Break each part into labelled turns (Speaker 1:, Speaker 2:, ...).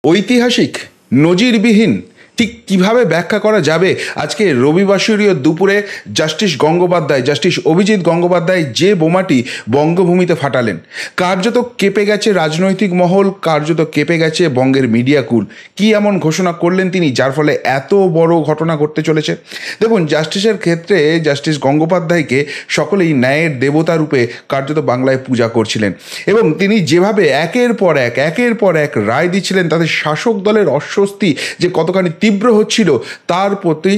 Speaker 1: ঐতিহাসিক নজিরবিহীন ঠিক কিভাবে ব্যাখ্যা করা যাবে আজকে রবিবাসরীয় দুপুরে জাস্টিস গঙ্গোপাধ্যায়, জাস্টিস অভিজিৎ গঙ্গোপাধ্যায় যে বোমাটি বঙ্গভূমিতে ফাটালেন, কার্যত কেঁপে গেছে রাজনৈতিক মহল, কার্যত কেঁপে গেছে বঙ্গের মিডিয়া কুল। কি এমন ঘোষণা করলেন তিনি যার ফলে এত বড় ঘটনা ঘটতে চলেছে? দেখুন, জাস্টিসের ক্ষেত্রে জাস্টিস গঙ্গোপাধ্যায়কে সকলেই ন্যায়ের দেবতা রূপে কার্যত বাংলায় পূজা করছিলেন এবং তিনি যেভাবে একের পর এক রায় দিচ্ছিলেন, তাদের শাসক দলের অস্বস্তি যে কতখানি তীব্র হচ্ছিল তার প্রতি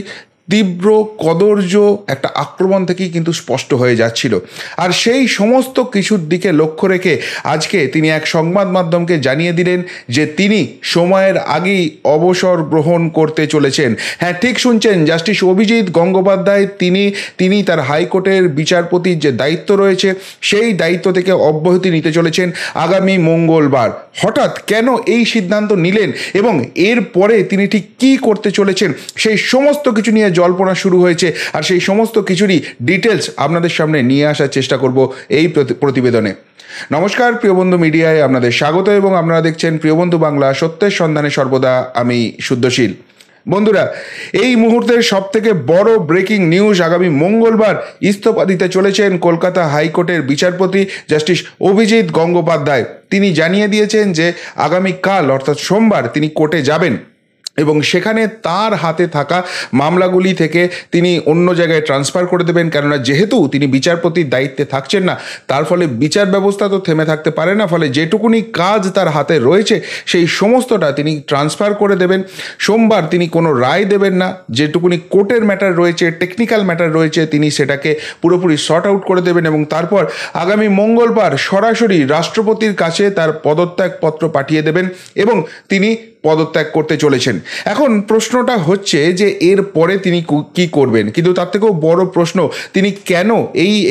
Speaker 1: তীব্র কদর্য একটা আক্রমণ থেকেই কিন্তু স্পষ্ট হয়ে যাচ্ছিল। আর সেই সমস্ত কিছুর দিকে লক্ষ্য রেখে আজকে তিনি এক সংবাদ মাধ্যমকে জানিয়ে দিলেন যে তিনি সময়ের আগেই অবসর গ্রহণ করতে চলেছেন। হ্যাঁ, ঠিক শুনছেন, জাস্টিস অভিজিৎ গঙ্গোপাধ্যায় তিনি তার হাইকোর্টের বিচারপতির যে দায়িত্ব রয়েছে সেই দায়িত্ব থেকে অব্যাহতি নিতে চলেছেন আগামী মঙ্গলবার। হঠাৎ কেন এই সিদ্ধান্ত নিলেন এবং এরপরে তিনি ঠিক কী করতে চলেছেন সেই সমস্ত কিছু নিয়ে জল্পনা শুরু হয়েছে, আর সেই সমস্ত কিছুরই ডিটেলস আপনাদের সামনে নিয়ে আসার চেষ্টা করব এই প্রতিবেদনে। নমস্কার, প্রিয়বন্ধু মিডিয়ায় আপনাদের স্বাগত এবং আপনারা দেখছেন প্রিয়বন্ধু বাংলা, সত্যের সন্ধানে সর্বদা আমি শুদ্ধশীল। বন্ধুরা, এই মুহূর্তের সব থেকে বড় ব্রেকিং নিউজ, আগামী মঙ্গলবার ইস্তফা দিতে চলেছেন কলকাতা হাইকোর্টের বিচারপতি জাস্টিস অভিজিৎ গঙ্গোপাধ্যায়। তিনি জানিয়ে দিয়েছেন যে আগামীকাল অর্থাৎ সোমবার তিনি কোর্টে যাবেন এবং সেখানে তার হাতে থাকা মামলাগুলি থেকে তিনি অন্য জায়গায় ট্রান্সফার করে দেবেন, কেননা যেহেতু তিনি বিচারপতির দায়িত্বে থাকছেন না, তার ফলে বিচার ব্যবস্থা তো থেমে থাকতে পারে না। ফলে যেটুকুনি কাজ তার হাতে রয়েছে সেই সমস্তটা তিনি ট্রান্সফার করে দেবেন। সোমবার তিনি কোনো রায় দেবেন না, যেটুকুনি কোর্টের ম্যাটার রয়েছে, টেকনিক্যাল ম্যাটার রয়েছে, তিনি সেটাকে পুরোপুরি সর্ট আউট করে দেবেন এবং তারপর আগামী মঙ্গলবার সরাসরি রাষ্ট্রপতির কাছে তার পদত্যাগপত্র পাঠিয়ে দেবেন এবং তিনি পদত্যাগ করতে চলেছেন। এখন প্রশ্নটা হচ্ছে যে এর পরে তিনি কি করবেন, কিন্তু তার থেকেও বড় প্রশ্ন তিনি কেন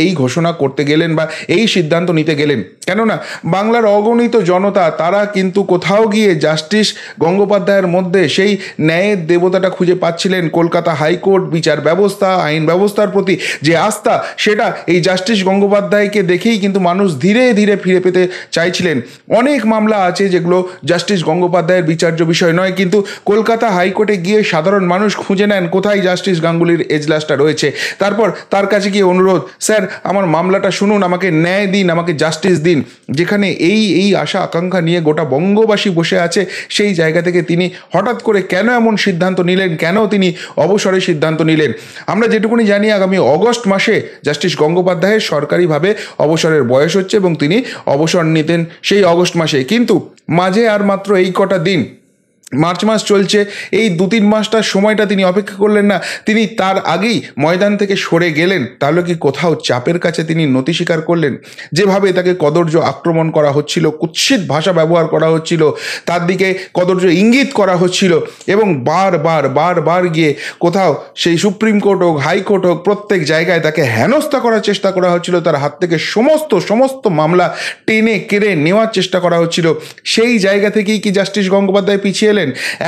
Speaker 1: এই ঘোষণা করতে গেলেন বা এই সিদ্ধান্ত নিতে গেলেন। কেননা বাংলার অগণিত জনতা তারা কিন্তু কোথাও গিয়ে জাস্টিস গঙ্গোপাধ্যায়ের মধ্যে সেই ন্যায়ের দেবতাটা খুঁজে পাচ্ছিলেন। কলকাতা হাইকোর্ট, বিচার ব্যবস্থা, আইন ব্যবস্থার প্রতি যে আস্থা, সেটা এই জাস্টিস গঙ্গোপাধ্যায়কে দেখেই কিন্তু মানুষ ধীরে ধীরে ফিরে পেতে চাইছিলেন। অনেক মামলা আছে যেগুলো জাস্টিস গঙ্গোপাধ্যায়ের বিচার বিষয় নয়, কিন্তু কলকাতা হাইকোর্টে গিয়ে সাধারণ মানুষ খুঁজে নেন কোথায় জাস্টিস গাঙ্গুলির এজলাসটা রয়েছে। তারপর তার কাছে গিয়ে অনুরোধ, স্যার আমার মামলাটা শুনুন, আমাকে ন্যায় দিন, আমাকে জাস্টিস দিন। যেখানে এই আশা আকাঙ্ক্ষা নিয়ে গোটা বঙ্গবাসী বসে আছে, সেই জায়গা থেকে তিনি হঠাৎ করে কেন এমন সিদ্ধান্ত নিলেন, কেন তিনি অবসরের সিদ্ধান্ত নিলেন? আমরা যেটুকুনি জানি, আগামী অগস্ট মাসে জাস্টিস গঙ্গোপাধ্যায়ের সরকারিভাবে অবসরের বয়স হচ্ছে এবং তিনি অবসর নিতেন সেই অগস্ট মাসে। কিন্তু মাঝে আর মাত্র এই কটা দিন, মার্চ মাস চলছে, এই 2-3 মাসটার সময়টা তিনি অপেক্ষা করলেন না, তিনি তার আগেই ময়দান থেকে সরে গেলেন। তাহলে কি কোথাও চাপের কাছে তিনি নতি স্বীকার করলেন? যেভাবে তাকে কদর্য আক্রমণ করা হচ্ছিল, কুৎসিত ভাষা ব্যবহার করা হচ্ছিল, তার দিকে কদর্য ইঙ্গিত করা হচ্ছিল এবং বারবার গিয়ে কোথাও সেই সুপ্রিম কোর্ট হোক, হাইকোর্ট হোক, প্রত্যেক জায়গায় তাকে হেনস্থা করার চেষ্টা করা হচ্ছিল। তার হাত থেকে সমস্ত মামলা টেনে কেড়ে নেওয়ার চেষ্টা করা হচ্ছিল। সেই জায়গা থেকেই কি জাস্টিস গঙ্গোপাধ্যায় পিছিয়ে এলেন?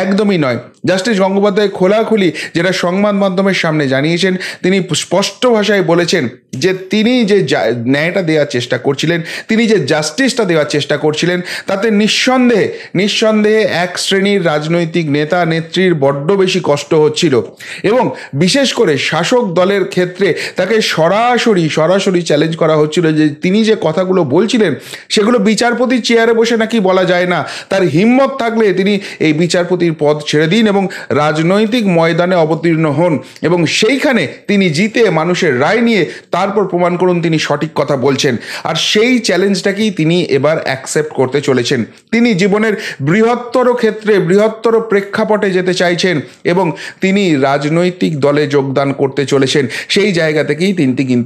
Speaker 1: একদমই নয়। জাস্টিস গঙ্গোপাধ্যায় খোলাখুলি যেটা সংবাদ মাধ্যমের সামনে জানিয়েছেন, তিনি স্পষ্ট ভাষায় বলেছেন যে তিনি যে ন্যায়টা দেওয়ার চেষ্টা করছিলেন, তিনি যে জাস্টিসটা দেওয়ার চেষ্টা করছিলেন, তাতে নিঃসন্দেহে এক শ্রেণীর রাজনৈতিক নেতা নেত্রীর বড্ড বেশি কষ্ট হচ্ছিল এবং বিশেষ করে শাসক দলের ক্ষেত্রে তাকে সরাসরি চ্যালেঞ্জ করা হচ্ছিল যে তিনি যে কথাগুলো বলছিলেন সেগুলো বিচারপতির চেয়ারে বসে নাকি বলা যায় না। তার হিম্মত থাকলে তিনি এই বিচারপতির পদ ছেড়ে দিন এবং রাজনৈতিক ময়দানে অবতীর্ণ হন এবং সেইখানে তিনি জিতে মানুষের রায় নিয়ে তারপর প্রমাণ করুন তিনি সঠিক কথা বলছেন। আর সেই চ্যালেঞ্জটাকেই তিনি এবার অ্যাকসেপ্ট করতে চলেছেন। তিনি জীবনের বৃহত্তর ক্ষেত্রে, বৃহত্তর প্রেক্ষাপটে যেতে চাইছেন এবং তিনি রাজনৈতিক দলে যোগদান করতে চলেছেন। সেই জায়গা থেকেই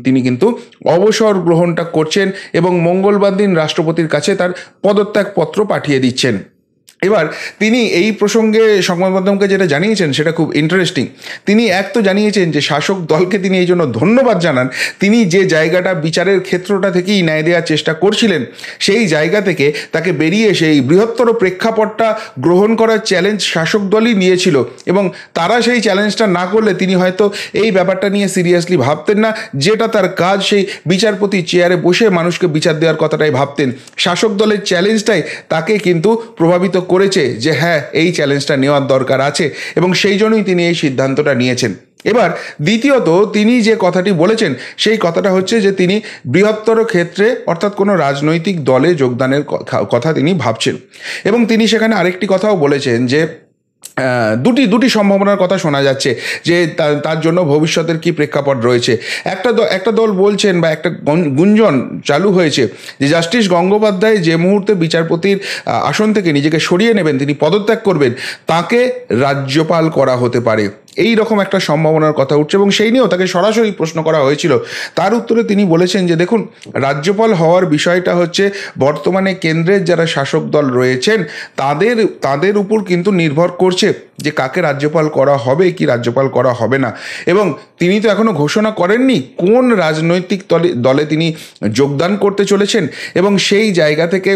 Speaker 1: তিনি কিন্তু অবসর গ্রহণটা করছেন এবং মঙ্গলবার দিন রাষ্ট্রপতির কাছে তার পদত্যাগপত্র পাঠিয়ে দিচ্ছেন। এবার তিনি এই প্রসঙ্গে সংবাদ মাধ্যমকে যেটা জানিয়েছেন সেটা খুব ইন্টারেস্টিং। তিনি এক তো জানিয়েছেন যে শাসক দলকে তিনি এই জন্য ধন্যবাদ জানান, তিনি যে জায়গাটা বিচারের ক্ষেত্রটা থেকেই ন্যায় দেওয়ার চেষ্টা করছিলেন সেই জায়গা থেকে তাকে বেরিয়ে সেই বৃহত্তর প্রেক্ষাপটটা গ্রহণ করার চ্যালেঞ্জ শাসক দলই নিয়েছিল এবং তারা সেই চ্যালেঞ্জটা না করলে তিনি হয়তো এই ব্যাপারটা নিয়ে সিরিয়াসলি ভাবতেন না। যেটা তার কাজ, সেই বিচারপতি চেয়ারে বসে মানুষকে বিচার দেওয়ার কথাটাই ভাবতেন। শাসক দলের চ্যালেঞ্জটাই তাকে কিন্তু প্রভাবিত করেছে যে হ্যাঁ এই চ্যালেঞ্জটা নেওয়ার দরকার আছে, এবং সেই জন্যই তিনি এই সিদ্ধান্তটা নিয়েছেন। এবার দ্বিতীয়ত তিনি যে কথাটি বলেছেন সেই কথাটা হচ্ছে যে তিনি বৃহত্তর ক্ষেত্রে অর্থাৎ কোনো রাজনৈতিক দলে যোগদানের কথা তিনি ভাবছেন, এবং তিনি সেখানে আরেকটি কথাও বলেছেন যে দুটি সম্ভাবনার কথা শোনা যাচ্ছে যে তার জন্য ভবিষ্যতের কি প্রেক্ষাপট রয়েছে। একটা দল বলছেন বা একটা গুঞ্জন চালু হয়েছে যে জাস্টিস গঙ্গোপাধ্যায় যে মুহূর্তে বিচারপতির আসন থেকে নিজেকে সরিয়ে নেবেন, তিনি পদত্যাগ করবেন, তাকে রাজ্যপাল করা হতে পারে, এই রকম একটা সম্ভাবনার কথা উঠছে, এবং সেই নিয়েও তাকে সরাসরি প্রশ্ন করা হয়েছিল। তার উত্তরে তিনি বলেছেন যে দেখুন, রাজ্যপাল হওয়ার বিষয়টা হচ্ছে বর্তমানে কেন্দ্রের যারা শাসক দল রয়েছেন তাদের উপর কিন্তু নির্ভর করছে যে কাকে রাজ্যপাল করা হবে কি রাজ্যপাল করা হবে না, এবং তিনি তো এখনো ঘোষণা করেননি কোন রাজনৈতিক দলে তিনি যোগদান করতে চলেছেন, এবং সেই জায়গা থেকে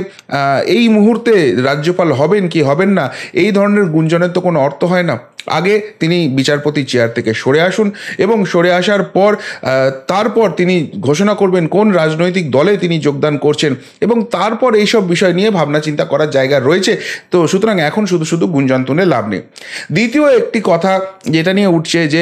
Speaker 1: এই মুহূর্তে রাজ্যপাল হবেন কি হবেন না এই ধরনের গুঞ্জনের তো কোনো অর্থ হয় না। আগে তিনি বিচারপতি চেয়ার থেকে সরে আসুন, এবং সরে আসার পর তারপর তিনি ঘোষণা করবেন কোন রাজনৈতিক দলে তিনি যোগদান করছেন, এবং তারপর এইসব বিষয় নিয়ে ভাবনা চিন্তা করার জায়গা রয়েছে। তো সুতরাং এখন শুধু গুঞ্জন তুলে লাভ নেই। দ্বিতীয় একটি কথা যেটা নিয়ে উঠছে যে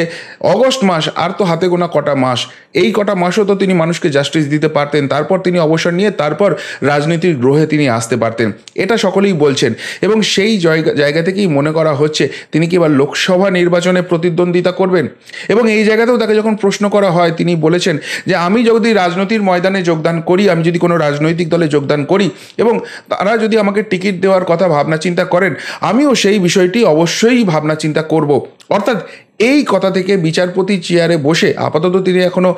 Speaker 1: অগস্ট মাস, আর তো হাতে গোনা কটা মাস, এই কটা মাসও তো তিনি মানুষকে জাস্টিস দিতে পারতেন, তারপর তিনি অবসর নিয়ে তারপর রাজনীতির গ্রহে তিনি আসতে পারতেন, এটা সকলেই বলছেন, এবং সেই জায়গা থেকেই মনে করা হচ্ছে তিনি কি এবার লোকসভা নির্বাচনে প্রতিদ্বন্দ্বিতা করবেন। এবং এই জায়গাতেও তাকে যখন প্রশ্ন করা হয় তিনি বলেছেন যে আমি যদি রাজনীতির ময়দানে যোগদান করি, আমি যদি কোনো রাজনৈতিক দলে যোগদান করি এবং তারা যদি আমাকে টিকিট দেওয়ার কথা ভাবনা চিন্তা করেন, আমিও সেই বিষয়টি অবশ্যই ভাবনা চিন্তা করব। অর্থাৎ এই কথা থেকে বিচারপতি চেয়ারে বসে আপাতত তিনি এখনো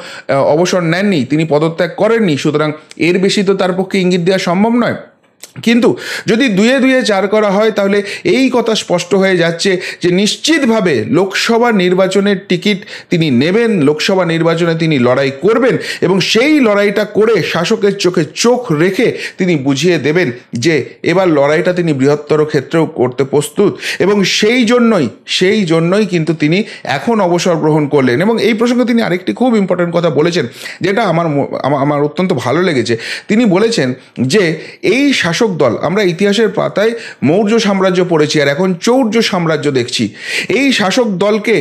Speaker 1: অবসর নেননি, তিনি পদত্যাগ করেননি, সুতরাং এর বেশি তো তার পক্ষে ইঙ্গিত দেওয়া সম্ভব নয়। কিন্তু যদি দুয়ে দুয়ে চার করা হয় তাহলে এই কথা স্পষ্ট হয়ে যাচ্ছে যে নিশ্চিতভাবে লোকসভা নির্বাচনের টিকিট তিনি নেবেন, লোকসভা নির্বাচনে তিনি লড়াই করবেন, এবং সেই লড়াইটা করে শাসকের চোখে চোখ রেখে তিনি বুঝিয়ে দেবেন যে এবার লড়াইটা তিনি বৃহত্তর ক্ষেত্রেও করতে প্রস্তুত, এবং সেই জন্যই কিন্তু তিনি এখন অবসর গ্রহণ করলেন। এবং এই প্রসঙ্গে তিনি আরেকটি খুব ইম্পর্টেন্ট কথা বলেছেন, যেটা আমার অত্যন্ত ভালো লেগেছে। তিনি বলেছেন যে এই শাসক দল, আমরা ইতিহাসের পাতায় মৌর্য সাম্রাজ্য পড়েছি আর এখন চৌর্য সাম্রাজ্য দেখছি, এই শাসক দলকে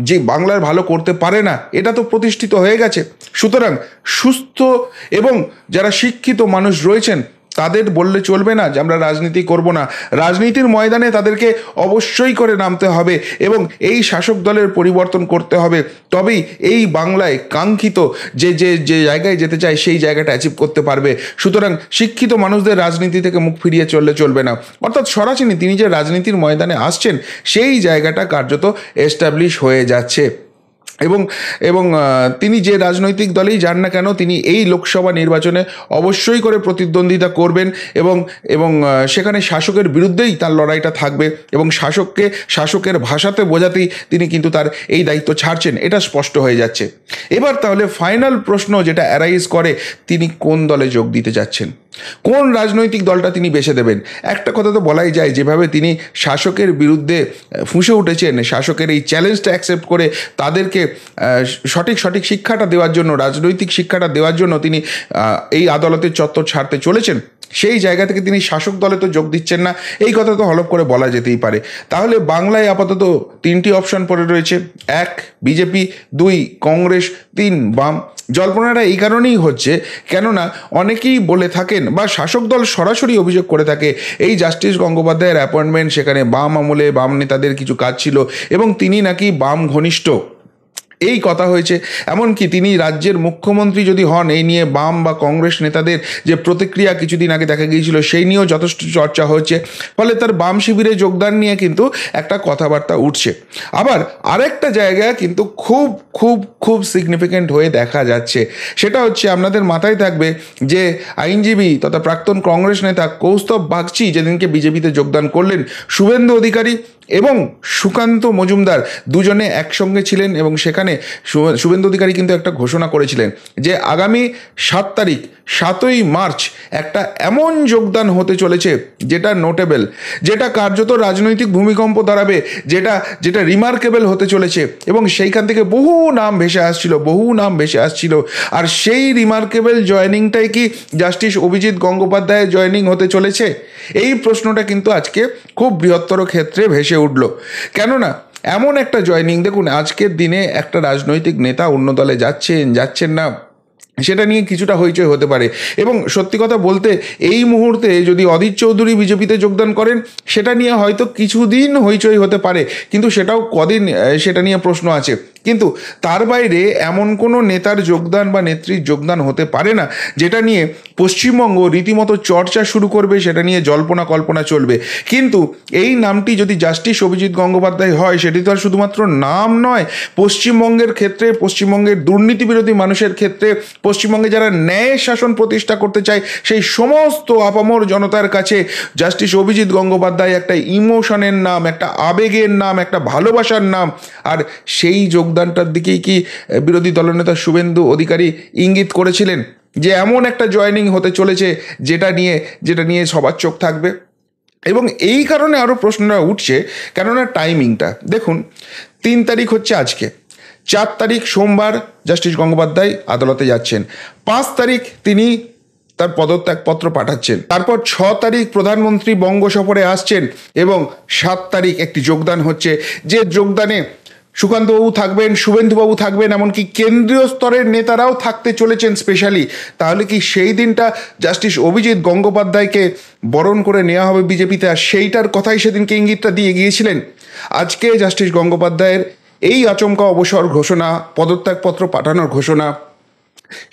Speaker 1: যে বাংলার ভালো করতে পারে না এটা তো প্রতিষ্ঠিত হয়ে গেছে। সুতরাং সুস্থ এবং যারা শিক্ষিত মানুষ রয়েছেন তাদের বললে চলবে না যে আমরা রাজনীতি করব না, রাজনীতির ময়দানে তাদেরকে অবশ্যই করে নামতে হবে এবং এই শাসক দলের পরিবর্তন করতে হবে, তবেই এই বাংলায় কাঙ্ক্ষিত যে যে যে জায়গায় যেতে চায় সেই জায়গাটা অ্যাচিভ করতে পারবে। সুতরাং শিক্ষিত মানুষদের রাজনীতি থেকে মুখ ফিরিয়ে চলবে না। অর্থাৎ সরাসরি তিনি যে রাজনীতির ময়দানে আসছেন সেই জায়গাটা কার্যত এস্টাবলিশ হয়ে যাচ্ছে, এবং তিনি যে রাজনৈতিক দলেই যান না কেন তিনি এই লোকসভা নির্বাচনে অবশ্যই করে প্রতিদ্বন্দ্বিতা করবেন, এবং সেখানে শাসকের বিরুদ্ধেই তার লড়াইটা থাকবে, এবং শাসকের ভাষাতে বোঝাতেই তিনি কিন্তু তার এই দায়িত্ব ছাড়ছেন, এটা স্পষ্ট হয়ে যাচ্ছে। এবার তাহলে ফাইনাল প্রশ্ন যেটা অ্যারাইজ করে, তিনি কোন দলে যোগ দিতে যাচ্ছেন, কোন রাজনৈতিক দলটা তিনি বেছে দেবেন। একটা কথা তো বলাই যায়, যেভাবে তিনি শাসকের বিরুদ্ধে ফুঁসে উঠেছেন, শাসকের এই চ্যালেঞ্জটা অ্যাকসেপ্ট করে তাদেরকে সঠিক শিক্ষাটা দেওয়ার জন্য, রাজনৈতিক শিক্ষাটা দেওয়ার জন্য তিনি এই আদালতের চত্বর ছাড়তে চলেছেন, সেই জায়গা থেকে তিনি শাসক দলে তো যোগ দিচ্ছেন না, এই কথা তো হলফ করে বলা যেতেই পারে। তাহলে বাংলায় আপাতত তিনটি অপশন পড়ে রয়েছে, 1 বিজেপি, 2 কংগ্রেস, 3 বাম। জল্পনাটা এই কারণেই হচ্ছে কেননা অনেকেই বলে থাকেন বা শাসক দল সরাসরি অভিযোগ করে থাকে এই জাস্টিস গঙ্গোপাধ্যায়ের অ্যাপয়েন্টমেন্ট সেখানে বাম আমলে বাম নেতাদের কিছু কাজ ছিল এবং তিনি নাকি বাম ঘনিষ্ঠ, এই কথা হয়েছে। এমনকি তিনি রাজ্যের মুখ্যমন্ত্রী যদি হন, এই নিয়ে বাম বা কংগ্রেস নেতাদের যে প্রতিক্রিয়া কিছুদিন আগে দেখা গিয়েছিল সেই নিয়েও যথেষ্ট চর্চা হচ্ছে, ফলে তার বাম শিবিরে যোগদান নিয়ে কিন্তু একটা কথাবার্তা উঠছে। আবার আরেকটা জায়গা কিন্তু খুব খুব খুব সিগনিফিক্যান্ট হয়ে দেখা যাচ্ছে, সেটা হচ্ছে আপনাদের মাথায় থাকবে যে আইনজীবী তথা প্রাক্তন কংগ্রেস নেতা কৌস্তভ বাগচি যেদিনকে বিজেপিতে যোগদান করলেন, শুভেন্দু অধিকারী এবং সুকান্ত মজুমদার দুজনে একসঙ্গে ছিলেন, এবং সেখানে শুভেন্দু অধিকারী কিন্তু একটা ঘোষণা করেছিলেন যে আগামী 7 তারিখ 7ই মার্চ একটা এমন যোগদান হতে চলেছে যেটা নোটেবল, যেটা কার্যত রাজনৈতিক ভূমিকম্প দাঁড়াবে, যেটা রিমার্কেবল হতে চলেছে। এবং সেইখান থেকে বহু নাম ভেসে আসছিল। আর সেই রিমার্কেবল জয়েনিংটাই কি জাস্টিস অভিজিৎ গঙ্গোপাধ্যায়ের জয়েনিং হতে চলেছে? এই প্রশ্নটা কিন্তু আজকে খুব বৃহত্তর ক্ষেত্রে ভেসে উঠল। কেননা এমন একটা জয়েনিং, দেখুন আজকের দিনে একটা রাজনৈতিক নেতা অন্য দলে যাচ্ছেন না, সেটা নিয়ে কিছুটা হইচই হতে পারে। এবং সত্যি কথা বলতে এই মুহূর্তে যদি অধীর চৌধুরী বিজেপিতে যোগদান করেন, সেটা নিয়ে হয়তো কিছুদিন হইচই হতে পারে, কিন্তু সেটাও কদিন, সেটা নিয়ে প্রশ্ন আছে। কিন্তু তার বাইরে এমন কোনো নেতার যোগদান বা নেত্রীর যোগদান হতে পারে না যেটা নিয়ে পশ্চিমবঙ্গ রীতিমতো চর্চা শুরু করবে, সেটা নিয়ে জল্পনা কল্পনা চলবে। কিন্তু এই নামটি যদি জাস্টিস অভিজিৎ গঙ্গোপাধ্যায় হয়, সেটি তো আর শুধুমাত্র নাম নয়, পশ্চিমবঙ্গের ক্ষেত্রে, পশ্চিমবঙ্গের দুর্নীতি বিরোধী মানুষের ক্ষেত্রে, পশ্চিমবঙ্গে যারা ন্যায় শাসন প্রতিষ্ঠা করতে চায় সেই সমস্ত আপামর জনতার কাছে জাস্টিস অভিজিৎ গঙ্গোপাধ্যায় একটা ইমোশনের নাম, একটা আবেগের নাম, একটা ভালোবাসার নাম। আর সেই যোগদানটার দিকেই কি বিরোধী দলনেতা শুভেন্দু অধিকারী ইঙ্গিত করেছিলেন যে এমন একটা জয়েনিং হতে চলেছে যেটা নিয়ে সবার চোখ থাকবে। এবং এই কারণে আরও প্রশ্নটা উঠছে, কেননা টাইমিংটা দেখুন, 3 তারিখ হচ্ছে আজকে, 4 তারিখ সোমবার জাস্টিস গঙ্গোপাধ্যায় আদালতে যাচ্ছেন, 5 তারিখ তিনি তার পদত্যাগপত্র পাঠাচ্ছেন, তারপর 6 তারিখ প্রধানমন্ত্রী বঙ্গ সফরে আসছেন এবং 7 তারিখ একটি যোগদান হচ্ছে, যে যোগদানে সুকান্তবাবু থাকবেন, শুভেন্দুবাবু থাকবেন, এমনকি কেন্দ্রীয় স্তরের নেতারাও থাকতে চলেছেন স্পেশালি। তাহলে কি সেই দিনটা জাস্টিস অভিজিৎ গঙ্গোপাধ্যায়কে বরণ করে নেওয়া হবে বিজেপিতে? আর সেইটার কথাই সেদিনকে ইঙ্গিতটা দিয়ে গিয়েছিলেন। আজকে জাস্টিস গঙ্গোপাধ্যায়ের এই আচমকা অবসর ঘোষণা, পদত্যাগপত্র পাঠানোর ঘোষণা,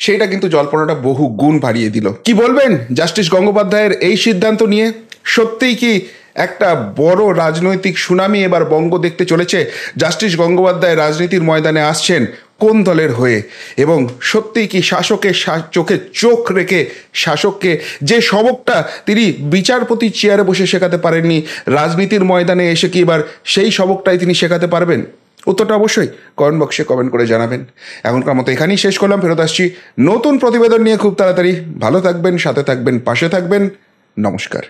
Speaker 1: সেইটা কিন্তু জল্পনাটা বহু গুণ বাড়িয়ে দিল। কি বলবেন জাস্টিস গঙ্গোপাধ্যায়ের এই সিদ্ধান্ত নিয়ে? সত্যিই কি একটা বড় রাজনৈতিক সুনামি এবার বঙ্গ দেখতে চলেছে? জাস্টিস গঙ্গোপাধ্যায় রাজনীতির ময়দানে আসছেন কোন দলের হয়ে? এবং সত্যিই কি শাসকের চোখে চোখ রেখে শাসককে যে সবকটা তিনি বিচারপতির চেয়ারে বসে শেখাতে পারেননি, রাজনীতির ময়দানে এসে কি এবার সেই সবকটাই তিনি শেখাতে পারবেন? উত্তরটা অবশ্যই কমেন্ট বক্সে কমেন্ট করে জানাবেন। এখনকার মতো এখানেই শেষ করলাম, ফেরত আসছি নতুন প্রতিবেদন নিয়ে খুব তাড়াতাড়ি। ভালো থাকবেন, সাথে থাকবেন, পাশে থাকবেন। নমস্কার।